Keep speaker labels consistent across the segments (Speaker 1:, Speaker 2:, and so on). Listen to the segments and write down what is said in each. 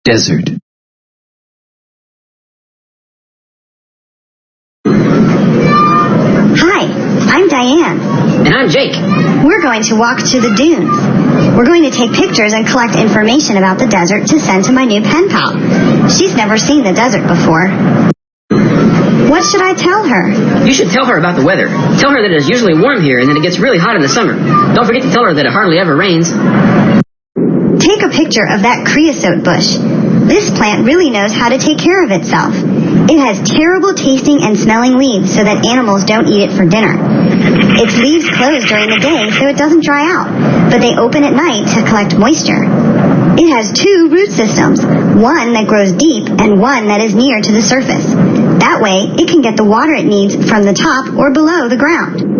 Speaker 1: Desert.
Speaker 2: Hi, I'm Diane.
Speaker 3: And I'm Jake.
Speaker 2: We're going to walk to the dunes. We're going to take pictures and collect information about the desert to send to my new pen pal. She's never seen the desert before. What should I tell her?
Speaker 3: You should tell her about the weather. Tell her that it is usually warm here and that it gets really hot in the summer. Don't forget to tell her that it hardly ever rains.
Speaker 2: Take a picture of that creosote bush. This plant really knows how to take care of itself. It has terrible tasting and smelling leaves so that animals don't eat it for dinner. Its leaves close during the day so it doesn't dry out, but they open at night to collect moisture. It has two root systems, one that grows deep and one that is near to the surface. That way, it can get the water it needs from the top or below the ground.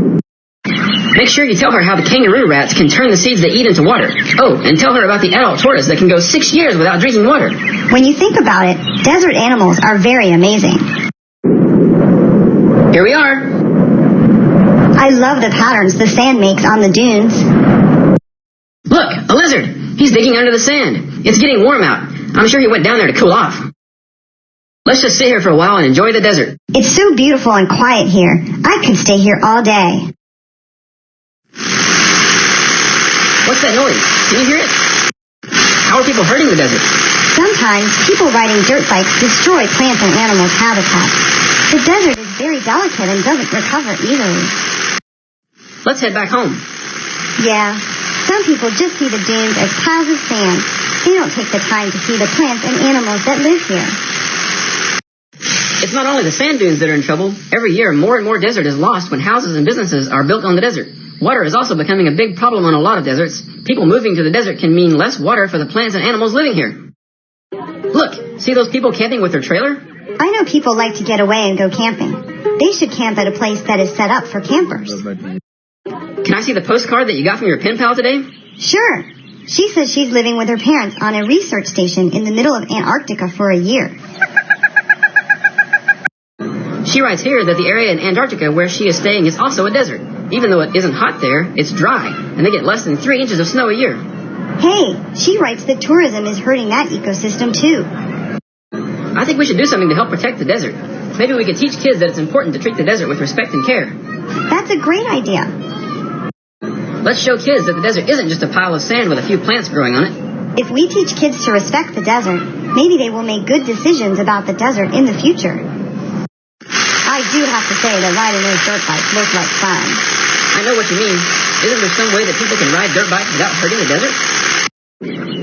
Speaker 3: Make sure you tell her how the kangaroo rats can turn the seeds they eat into water. Oh, and tell her about the adult tortoise that can go 6 years without drinking water.
Speaker 2: When you think about it, desert animals are very amazing.
Speaker 3: Here we are.
Speaker 2: I love the patterns the sand makes on the dunes.
Speaker 3: Look, a lizard. He's digging under the sand. It's getting warm out. I'm sure he went down there to cool off. Let's just sit here for a while and enjoy the desert.
Speaker 2: It's so beautiful and quiet here. I could stay here all day.
Speaker 3: What's that noise? Can you hear it? How are people hurting the desert?
Speaker 2: Sometimes people riding dirt bikes destroy plants and animals' habitats. The desert is very delicate and doesn't recover easily.
Speaker 3: Let's head back home.
Speaker 2: Yeah, some people just see the dunes as piles of sand. They don't take the time to see the plants and animals that live here.
Speaker 3: It's not only the sand dunes that are in trouble. Every year, more and more desert is lost when houses and businesses are built on the desert. Water is also becoming a big problem on a lot of deserts. People moving to the desert can mean less water for the plants and animals living here. Look, see those people camping with their trailer?
Speaker 2: I know people like to get away and go camping. They should camp at a place that is set up for campers.
Speaker 3: Can I see the postcard that you got from your pen pal today?
Speaker 2: Sure. She says she's living with her parents on a research station in the middle of Antarctica for a year.
Speaker 3: She writes here that the area in Antarctica where she is staying is also a desert. Even though it isn't hot there, it's dry, and they get less than 3 inches of snow a year.
Speaker 2: Hey, she writes that tourism is hurting that ecosystem too.
Speaker 3: I think we should do something to help protect the desert. Maybe we could teach kids that it's important to treat the desert with respect and care.
Speaker 2: That's a great idea.
Speaker 3: Let's show kids that the desert isn't just a pile of sand with a few plants growing on it.
Speaker 2: If we teach kids to respect the desert, maybe they will make good decisions about the desert in the future. I do have to say that riding those dirt bikes look like fun.
Speaker 3: I know what you mean. Isn't there some way that people can ride dirt bikes without hurting the desert?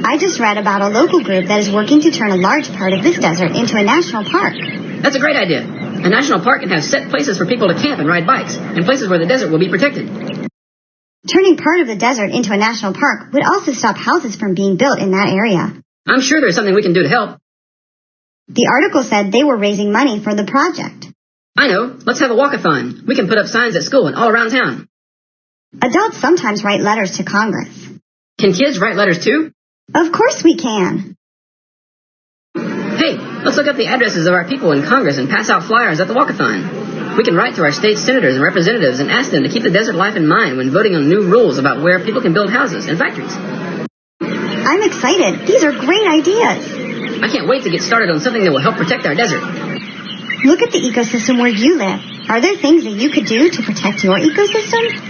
Speaker 2: I just read about a local group that is working to turn a large part of this desert into a national park.
Speaker 3: That's a great idea. A national park can have set places for people to camp and ride bikes, and places where the desert will be protected.
Speaker 2: Turning part of the desert into a national park would also stop houses from being built in that area.
Speaker 3: I'm sure there's something we can do to help.
Speaker 2: The article said they were raising money for the project.
Speaker 3: I know. Let's have a walkathon. We can put up signs at school and all around town.
Speaker 2: Adults sometimes write letters to Congress.
Speaker 3: Can kids write letters too?
Speaker 2: Of course we can.
Speaker 3: Hey, let's look up the addresses of our people in Congress and pass out flyers at the walkathon. We can write to our state senators and representatives and ask them to keep the desert life in mind when voting on new rules about where people can build houses and factories.
Speaker 2: I'm excited. These are great ideas.
Speaker 3: I can't wait to get started on something that will help protect our desert.
Speaker 2: Look at the ecosystem where you live. Are there things that you could do to protect your ecosystem?